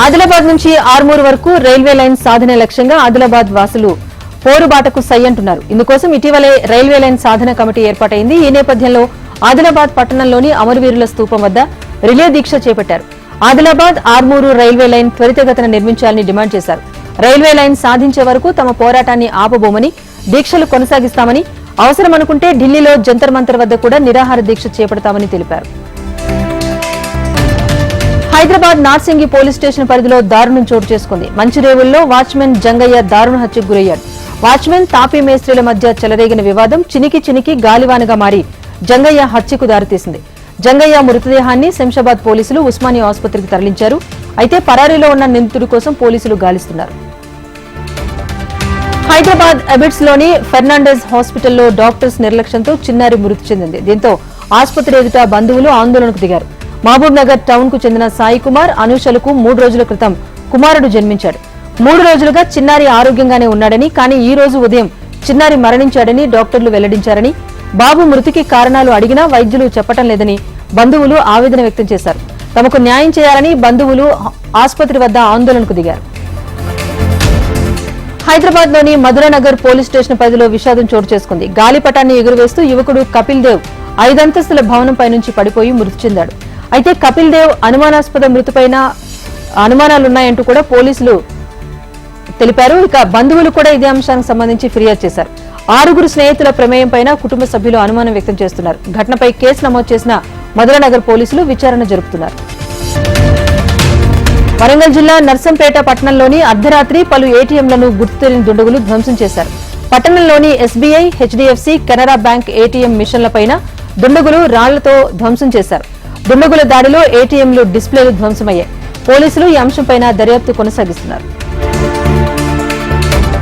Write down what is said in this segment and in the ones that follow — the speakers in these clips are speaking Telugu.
ఆదిలాబాద్ నుంచి ఆర్మూరు వరకు రైల్వే లైన్ సాధన లక్ష్యంగా ఆదిలాబాద్ వాసులు పోరుబాటకు సై అంటున్నారు. ఇందుకోసం ఇటీవలే రైల్వే లైన్ సాధన కమిటీ ఏర్పాటైంది. ఈ నేపథ్యంలో ఆదిలాబాద్ పట్టణంలోని అమరవీరుల స్తూపం వద్ద రిలే దీక్ష చేపట్టారు. ఆదిలాబాద్ ఆర్మూరు రైల్వే లైన్ త్వరితగతిన నిర్మించాలని డిమాండ్ చేశారు. రైల్వే లైన్ సాధించే వరకు తమ పోరాటాన్ని ఆపబోమని, దీక్షలు కొనసాగిస్తామని, అవసరమనుకుంటే ఢిల్లీలో జంతర్ మంతర్ వద్ద కూడా నిరాహార దీక్ష చేపడతామని తెలిపారు. హైదరాబాద్ నార్సింగి పోలీస్ స్టేషన్ పరిధిలో దారుణం చోటు చేసుకుంది. మంచిరేవుల్లో వాచ్మెన్ జంగయ్య దారుణ హత్యకు గురయ్యాడు. వాచ్మెన్ తాపీ మేస్త్రీల మధ్య చెలరేగిన వివాదం చినికి గాలివానగా మారి జంగయ్య హత్యకు దారితీసింది. జంగయ్య మృతదేహాన్ని శంషాబాద్ పోలీసులు ఉస్మానియా ఆసుపత్రికి తరలించారు. అయితే పరారీలో ఉన్న నిందితుడి కోసం పోలీసులు గాలిస్తున్నారు. హైదరాబాద్ అబిడ్స్ లోని ఫెర్నాండెజ్ హాస్పిటల్లో డాక్టర్స్ నిర్లక్ష్యంతో చిన్నారి మృతి చెందింది. దీంతో ఆసుపత్రి ఎదుట బంధువులు ఆందోళనకు దిగారు. మహబూబ్ నగర్ టౌన్ కు చెందిన సాయి కుమార్ అనూషలకు 3 రోజుల క్రితం కుమారుడు జన్మించాడు. 3 రోజులుగా చిన్నారి ఆరోగ్యంగానే ఉన్నాడని, కానీ ఈ రోజు ఉదయం చిన్నారి మరణించాడని డాక్టర్లు వెల్లడించారని, బాబు మృతికి కారణాలు అడిగినా వైద్యులు చెప్పటం లేదని బంధువులు ఆవేదన వ్యక్తం చేశారు. తమకు న్యాయం చేయాలని బంధువులు ఆసుపత్రి వద్ద ఆందోళనకు దిగారు. హైదరాబాద్ లోని మధురానగర్ పోలీస్ స్టేషన్ పరిధిలో విషాదం చోటు చేసుకుంది. గాలిపటాన్ని ఎగురవేస్తూ యువకుడు కపిల్ దేవ్ 5 అంతస్తుల భవనంపై నుంచి పడిపోయి మృతి చెందాడు. అయితే కపిల్ దేవ్ అనుమానాస్పద మృతిపైన అనుమానాలున్నాయంటూ కూడా పోలీసులు తెలిపారు. ఇక బంధువులు కూడా ఇదే అంశానికి సంబంధించి ఫిర్యాదు చేశారు. 6 స్నేహితుల ప్రమేయం పైన కుటుంబ సభ్యులు అనుమానం వ్యక్తం చేస్తున్నారు. ఘటనపై కేసు నమోదు చేసిన మధురానగర్ పోలీసులు విచారణ జరుపుతున్నారు. వరంగల్ జిల్లా నర్సంపేట పట్టణంలోని అర్ధరాత్రి పలు ఏటీఎంలను గుర్తు తెలియని దుండగులు ధ్వంసం చేశారు. పట్టణంలోని SBI, HDFC, Canara bank ATM మిషన్లపైన దుండగులు రాళ్లతో ధ్వంసం చేశారు. దుండగుల దాడిలో ఏటీఎంలు డిస్ప్లేలు ధ్వంసమయ్యాయి. పోలీసులు ఈ అంశంపై దర్యాప్తు కొనసాగిస్తున్నారు.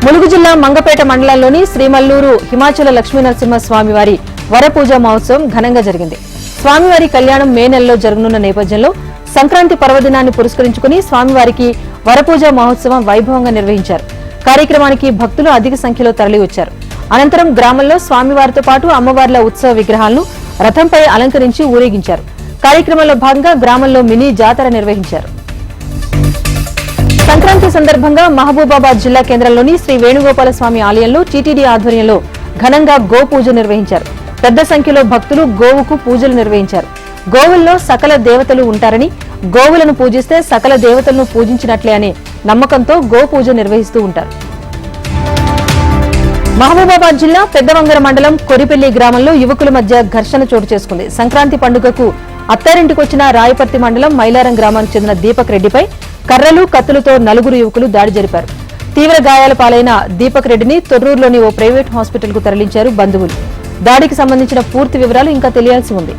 ములుగు జిల్లా మంగపేట మండలంలోని శ్రీమల్లూరు హిమాచల లక్ష్మీనరసింహ స్వామివారి వరపూజ మహోత్సవం ఘనంగా జరిగింది. స్వామివారి కళ్యాణం మే నెలలో జరగనున్న నేపథ్యంలో సంక్రాంతి పర్వదినాన్ని పురస్కరించుకుని స్వామివారికి వరపూజ మహోత్సవం వైభవంగా నిర్వహించారు. కార్యక్రమానికి భక్తులు అధిక సంఖ్యలో తరలివచ్చారు. అనంతరం గ్రామంలో స్వామివారితో పాటు అమ్మవార్ల ఉత్సవ విగ్రహాలను రథంపై అలంకరించి ఊరేగించారు. కార్యక్రమంలో భాగంగా గ్రామంలో మినీ జాతర నిర్వహించారు. సంక్రాంతి సందర్భంగా మహబూబాబాద్ జిల్లా కేంద్రంలోని శ్రీ వేణుగోపాల స్వామి ఆలయంలో టీటీడీ ఆధ్వర్యంలో ఘనంగా గో పూజ నిర్వహించారు. పెద్ద సంఖ్యలో భక్తులు గోవుకు పూజలు నిర్వహించారు. గోవుల్లో సకల దేవతలు ఉంటారని, గోవులను పూజిస్తే సకల దేవతలను పూజించినట్లే అనే నమ్మకంతో గో పూజ నిర్వహిస్తూ ఉంటారు. మహబూబాబాద్ జిల్లా పెద్దవంగర మండలం కొరిపెల్లి గ్రామంలో యువకుల మధ్య ఘర్షణ చోటు చేసుకుంది. సంక్రాంతి పండుగకు అత్తారింటికొచ్చిన రాయపర్తి మండలం మైలారం గ్రామానికి చెందిన దీపక్ రెడ్డిపై కర్రలు, కత్తులతో 4 యువకులు దాడి జరిపారు. తీవ్ర గాయాల పాలైన దీపక్ రెడ్డిని తొర్రూరులోని ఓ ప్రైవేట్ హాస్పిటల్ కు తరలించారు బంధువులు. దాడికి సంబంధించిన పూర్తి వివరాలు ఇంకా తెలియాల్సి ఉంది.